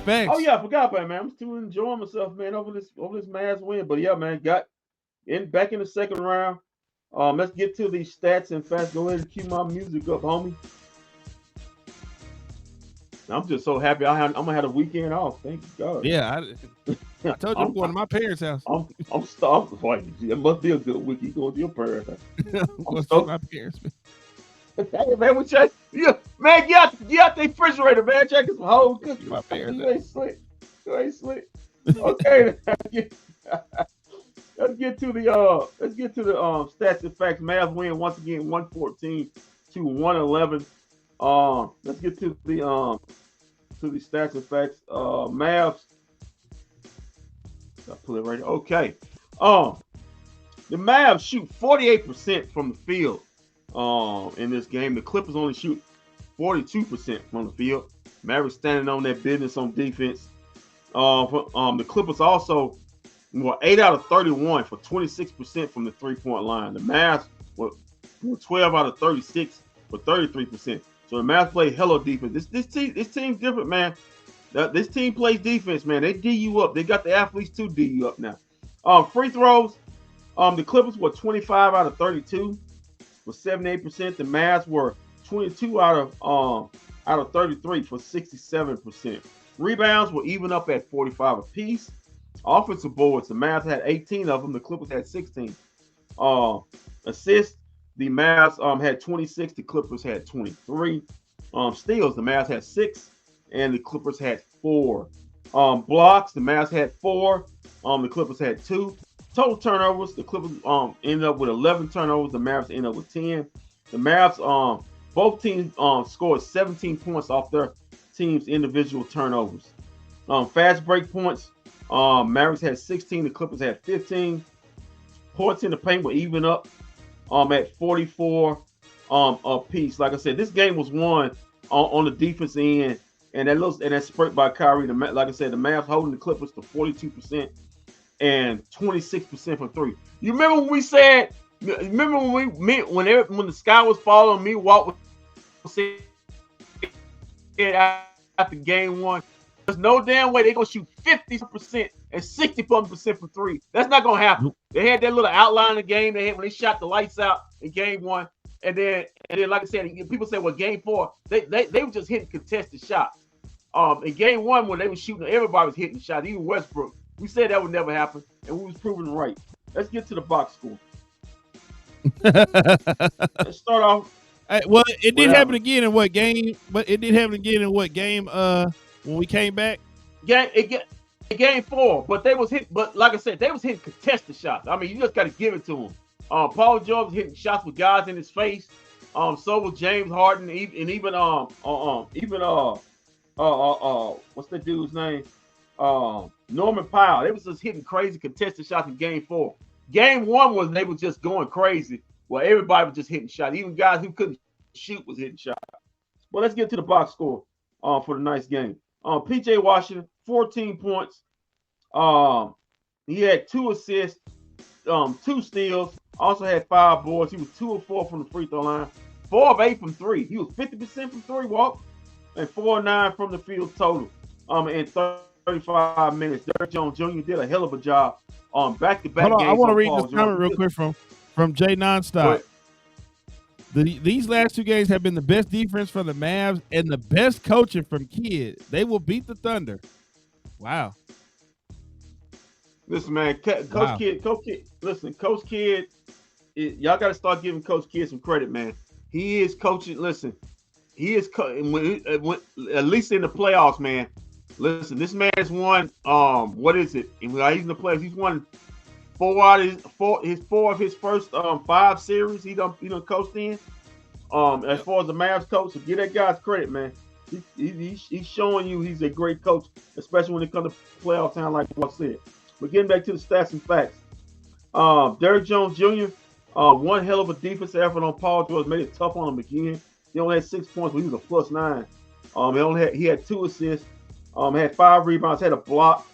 Oh facts. yeah, I forgot about it, man. I'm still enjoying myself, man, over this Mavs win. But yeah, man, got in back in the second round. Let's get to these stats and facts. Go ahead and cue my music up, homie. I'm just so happy I'm gonna have a weekend off. Thank God. Yeah, I told you I'm I'm going to my parents' house. I'm stuffed. Like, it must be a good week. You going to your parents. I'm I'm going to see stoked. my parents. Hey man, we check. Yeah, man, get out the refrigerator, man. Check some whole See cookies. my parents' You ain't house. slick. You ain't slick. Okay, let's get to the stats and facts. Mavs win once again, 114 to 111. Let's get to the stats and facts. Mavs. I put it right. Okay. Um, the Mavs shoot 48% from the field. In this game, the Clippers only shoot 42% from the field. Mavericks standing on their business on defense. The Clippers also were 8 out of 31 for 26% from the 3-point line. The Mavs were 12 out of 36 for 33%. So the Mavs play hella defense. This team's different, man. This team plays defense, man. They D you up. They got the athletes to D you up now. Free throws. The Clippers were 25 out of 32 for 78%. The Mavs were 22 out of 33 for 67%. Rebounds were even up at 45 apiece. Offensive boards, the Mavs had 18 of them. The Clippers had 16. Assists, the Mavs had 26. The Clippers had 23. Steals, the Mavs had 6, and the Clippers had 4. Blocks, the Mavs had 4. The Clippers had 2. Total turnovers, the Clippers ended up with 11 turnovers. The Mavs ended up with 10. The Mavs, both teams scored 17 points off their team's individual turnovers. Fast break points, Mavericks had 16. The Clippers had 15. Points in the paint were even up at 44 apiece. Like I said, this game was won on the defense end, and that sprint by Kyrie. Like I said, the Mavs holding the Clippers to 42% and 26% from three. You remember when we said? Remember when the sky was falling? Me, Walt was saying after game one, there's no damn way they're gonna shoot 50% and 60% from three. That's not gonna happen. Nope. They had that little outline of the game they had when they shot the lights out in game one, and then like I said, people say, well, game four they were just hitting contested shots. In game one when they were shooting, everybody was hitting shots, even Westbrook. We said that would never happen, and we was proven right. Let's get to the box score. Let's start off. Well, it did happen Whatever. again in what game? But it did happen again in what game? When we came back. Game four, but they was hit. But like I said, they was hitting contested shots. I mean, you just got to give it to them. Paul George was hitting shots with guys in his face. So was James Harden, and what's that dude's name? Norman Powell. They was just hitting crazy contested shots in game four. Game one was they was just going crazy. Well, everybody was just hitting shots. Even guys who couldn't shoot was hitting shots. Well, let's get to the box score for the nice game. PJ Washington, 14 points. He had 2 assists, 2 steals. Also had 5 boards. He was 2 of 4 from the free throw line, 4 of 8 from 3. He was 50% from 3, Walk, and 4 of 9 from the field total. In 35 minutes, Derrick Jones Jr. did a hell of a job on back-to-back Hold on, games. I want to on read Paul this comment real George. quick from Jay Nonstop. These last 2 games have been the best defense from the Mavs and the best coaching from Kidd. They will beat the Thunder. Wow. Listen, man, Coach Kidd. Listen, Coach Kidd. Y'all got to start giving Coach Kidd some credit, man. He is coaching. Listen, he is at least in the playoffs, man. Listen, this man has won. What is it? And he's in the playoffs. He's won 4 of his first 5 series. He done coached in. As far as the Mavs coach, so give that guy's credit, man. He's showing you he's a great coach, especially when it comes to playoff time, like I said. But getting back to the stats and facts, Derrick Jones Jr. One hell of a defensive effort on Paul George, made it tough on him again. He only had 6 points, but he was a +9. He had 2 assists, had 5 rebounds, had a block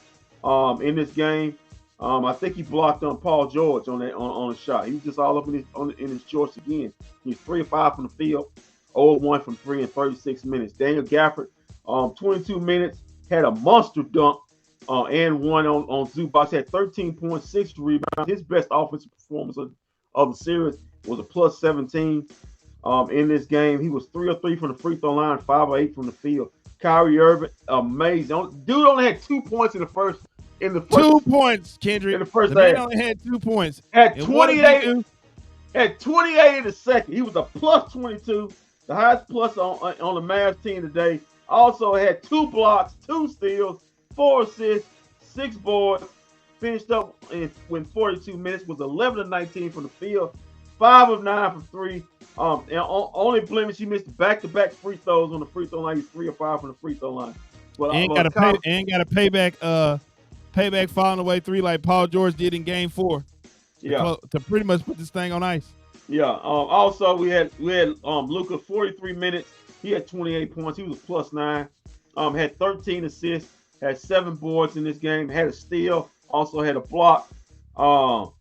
in this game. I think he blocked on Paul George on a shot. He was just all up in his shorts again. He's 3 of 5 from the field, 0 of 1 from 3 in 36 minutes. Daniel Gafford, 22 minutes, had a monster dunk and one on Zubac. Had 13.6 rebounds. His best offensive performance of the series was a plus 17 in this game. He was 3 of 3 from the free throw line, 5 of 8 from the field. Kyrie Irving, amazing. Dude only had 2 points in the first. 2 points, Kendrick. In the first the man half. only had 2 points. Had 28. Had 28 in the second. He was a plus 22, the highest plus on the Mavs team today. Also had 2 blocks, 2 steals, 4 assists, 6 boards. Finished up in 42 minutes. Was 11 of 19 from the field, 5 of 9 from 3. And only blemish, he missed back-to-back free throws on the free throw line. He's 3 of 5 from the free throw line. But got a payback falling away 3 like Paul George did in Game 4. To pretty much put this thing on ice. Yeah. Also, we had Luka 43 minutes. He had 28 points. He was a plus 9. Had 13 assists. Had 7 boards in this game. Had a steal. Also had a block. Was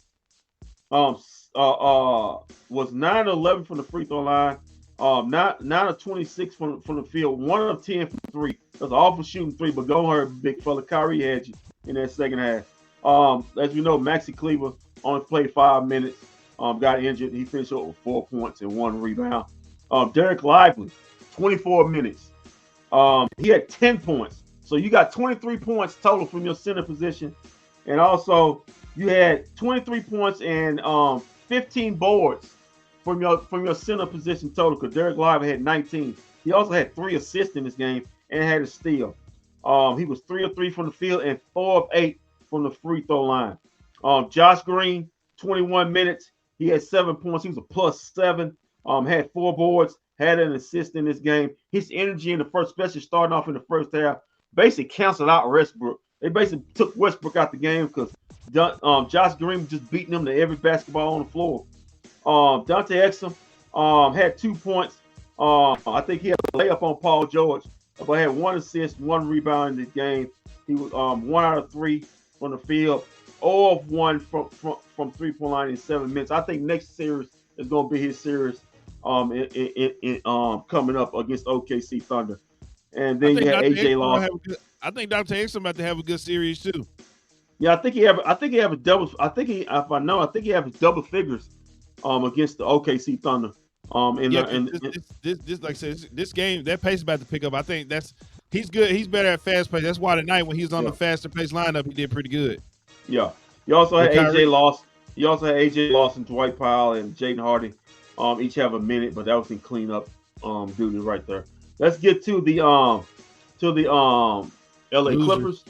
9 of 11 from the free throw line. 9 of 26 from the field. 1 of 10 from 3. That's an awful shooting 3, but go hurt, big fella. Kyrie had you in that second half. As we know, Maxi Kleber only played 5 minutes. Got injured. He finished up with 4 points and 1 rebound. Derek Lively, 24 minutes. He had 10 points. So you got 23 points total from your center position. And also you had 23 points and 15 boards from your center position total, because Derek Lively had 19. He also had 3 assists in this game and had a steal. He was 3 of 3 from the field and 4 of 8 from the free throw line. Josh Green, 21 minutes. He had 7 points. He was a plus 7. Had 4 boards. Had an assist in this game. His energy in the first, especially starting off in the first half, basically canceled out Westbrook. They basically took Westbrook out the game because Josh Green was just beating them to every basketball on the floor. Dante Exum had 2 points. I think he had a layup on Paul George, but had 1 assist, 1 rebound in this game. He was 1 out of 3 from the field, 0 of 1 from 3-point line in 7 minutes. I think next series is going to be his series coming up against OKC Thunder. And then you have AJ Lawson. I think Dante Exum about to have a good series too. Yeah, I think he have a double. I think he have double figures against the OKC Thunder. This like I said, this game, that pace is about to pick up. I think he's good. He's better at fast pace. That's why tonight when he was on the faster pace lineup, he did pretty good. Yeah. You also had AJ Lawson. You also had AJ Lawson, Dwight Powell, and Jaden Hardy. Each have a minute, but that was in cleanup duty right there. Let's get to the LA Clippers.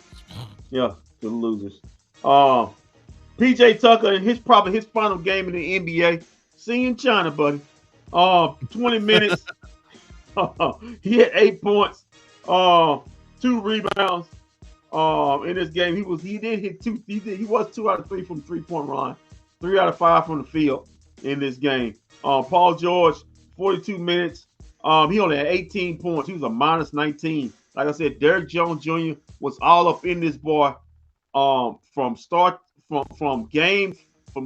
Yeah, to the losers. PJ Tucker in his final game in the NBA. See you in China, buddy. 20 minutes. He had 8 points, 2 rebounds. In this game, he was 2 out of 3 from 3-point line, 3 out of 5 from the field in this game. Paul George, 42 minutes. He only had 18 points. He was a minus 19. Like I said, Derrick Jones Jr. was all up in this boy from game 5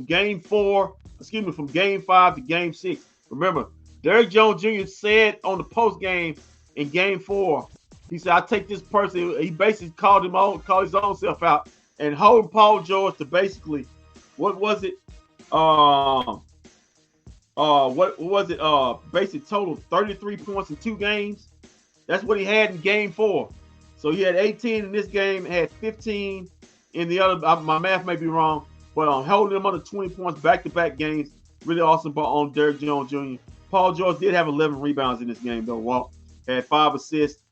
to game 6. Remember, Derrick Jones Jr. said on the post game in game 4, he said, "I take this person." He basically called his own self out and holding Paul George to basically, what was it? Basically total 33 points in 2 games. That's what he had in game 4. So he had 18 in this game, had 15 in the other. My math may be wrong, but holding him under 20 points back-to-back games. Really awesome ball on Derrick Jones Jr. Paul George did have 11 rebounds in this game, though. Walt had 5 assists.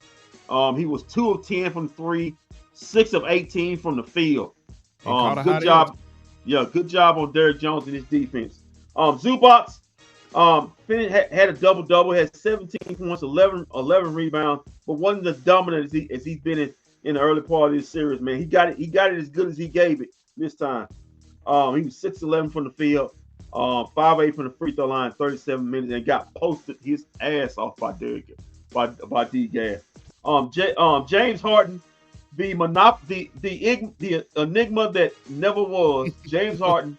He was 2 of 10 from 3, 6 of 18 from the field. Good job. Yeah, good job on Derrick Jones and his defense. Zubac had a double-double, had 17 points, 11 rebounds, but wasn't as dominant as he's been in the early part of this series, man. He got it as good as he gave it this time. He was 6-11 from the field, 5-8 from the free throw line, 37 minutes, and got posted his ass off by D-Gas. James Harden, the enigma that never was, James Harden,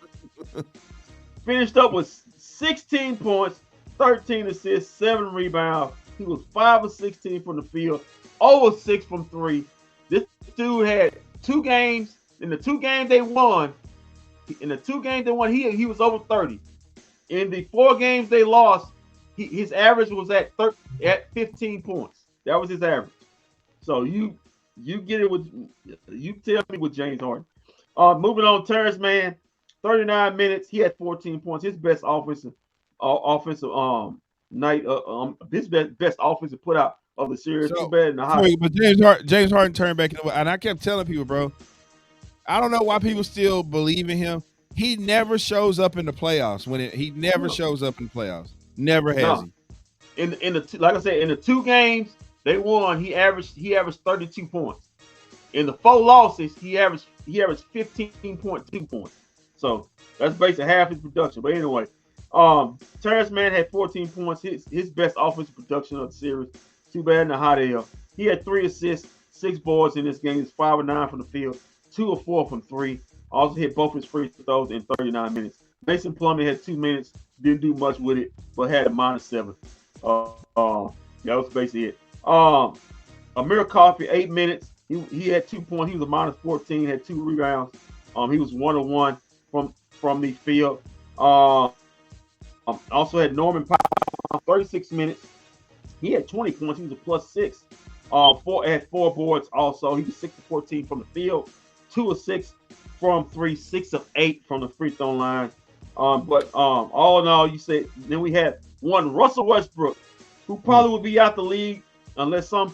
finished up with 16 points, 13 assists, 7 rebounds. He was 5 of 16 from the field, 0 of 6 from 3. This dude had 2 games. In the 2 games they won, he was over 30. In the 4 games they lost, his average was at 15 points. That was his average. So you get it with you tell me with James Harden. Moving on, Terrence Mann, 39 minutes. He had 14 points. His best offensive night. His best offensive put out of the series. So, too bad in the high. but James Harden turned back into, and I kept telling people, bro, I don't know why people still believe in him. He never shows up in the playoffs. He never shows up in the playoffs. Never has he. Like I said, in the 2 games they won, he averaged 32 points. In the 4 losses, he averaged 15.2 points. So that's basically half his production. But anyway, Terrence Mann had 14 points, his best offensive production of the series. Too bad in the hot air. He had 3 assists, 6 boards in this game. He's 5 of 9 from the field, 2 of 4 from 3. Also hit both his free throws in 39 minutes. Mason Plumlee had 2 minutes, didn't do much with it, but had a -7. That was basically it. Amir Coffey, 8 minutes. He had 2 points. He was a -14, had 2 rebounds. He was 1 of 1 from the field. Also had Norman Powell, 36 minutes. He had 20 points. He was a +6. Had 4 boards also. He was 6 of 14 from the field, 2 of 6 from 3, 6 of 8 from the free throw line. But all in all, you said then we had one Russell Westbrook, who probably would be out the league unless some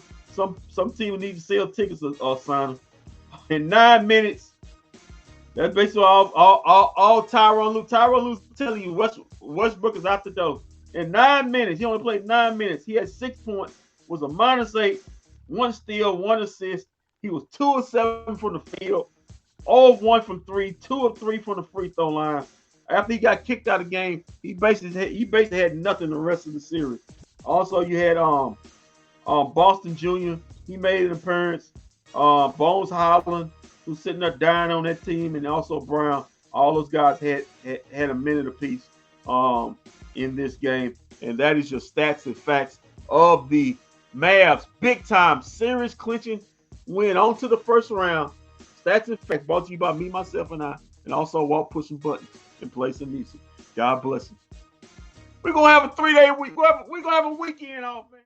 team would need to sell tickets or sign him. In 9 minutes, that's basically all Tyronn Lue. Tyronn Lue's telling you Westbrook is out the door. In 9 minutes, he only played 9 minutes. He had 6 points, was a -8, 1 steal, 1 assist. He was 2 of 7 from the field, 0 of 1 from 3, 2 of 3 from the free throw line. After he got kicked out of the game, he basically had nothing the rest of the series. Also, you had Boston Jr. He made an appearance. Bones Highland, who's sitting there dying on that team, and also Brown. All those guys had a minute apiece in this game, and that is your stats and facts of the Mavs big time series clinching win on to the first round. Stats and facts brought to you by me, myself, and I, and also Walt pushing buttons and placing music. God bless you. We're gonna have a 3-day week. We're gonna have a weekend off, man.